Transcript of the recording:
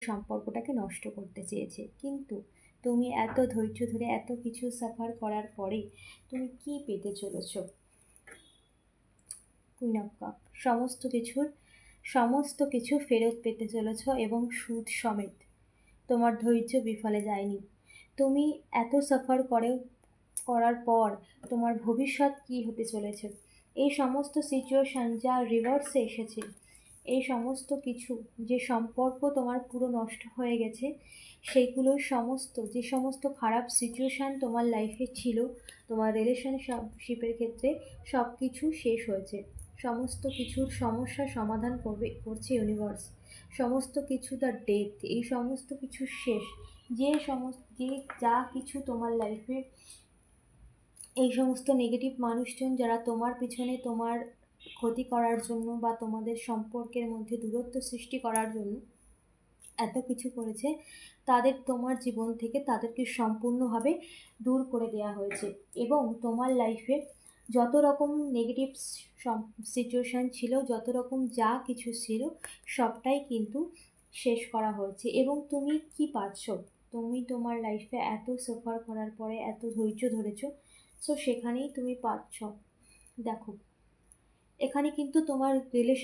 সম্পর্কটাকে নষ্ট করতে চেয়েছে। কিন্তু তুমি এত ধৈর্য ধরে এত কিছু সাফার করার পরে তুমি কি পেতে চলেছো? Queen of cup. সমস্ত কিছু ফেরত পেতে চলেছ এবং সুদ সমেত। তোমার ধৈর্য বিফলে যায়নি। তুমি এত সাফার করার পর তোমার ভবিষ্যৎ কি হতে চলেছে, এই সমস্ত সিচুয়েশন যা রিভার্সে এসেছে, এই সমস্ত কিছু, যে সম্পর্ক তোমার পুরো নষ্ট হয়ে গেছে, সেইগুলোর যে সমস্ত খারাপ সিচুয়েশান তোমার লাইফে ছিল, তোমার রিলেশনশিপের ক্ষেত্রে সব কিছু শেষ হয়েছে। সমস্ত কিছুর সমস্যার সমাধান করছে ইউনিভার্স। সমস্ত কিছু দ্য ডেথ, এই সমস্ত কিছু শেষ। যে যা কিছু তোমার লাইফে, এই সমস্ত নেগেটিভ মানুষজন যারা তোমার পিছনে তোমার ক্ষতি করার জন্য বা তোমাদের সম্পর্কের মধ্যে দূরত্ব সৃষ্টি করার জন্য এত কিছু করেছে, তোমার জীবন থেকে তাদেরকে সম্পূর্ণভাবে দূর করে দেওয়া হয়েছে। এবং তোমার লাইফে যত রকম নেগেটিভ সিচুয়েশান ছিল, যত রকম যা কিছু ছিল, সবটাই কিন্তু শেষ করা হয়েছে। এবং তুমি কি পাচ্ছ? তুমি তোমার লাইফে এত সাফার করার পরে এত ধৈর্য ধরেছো, সো সেখানেই তুমি পাচ্ছ। দেখো, এখানে কিন্তু তোমার রিলেশন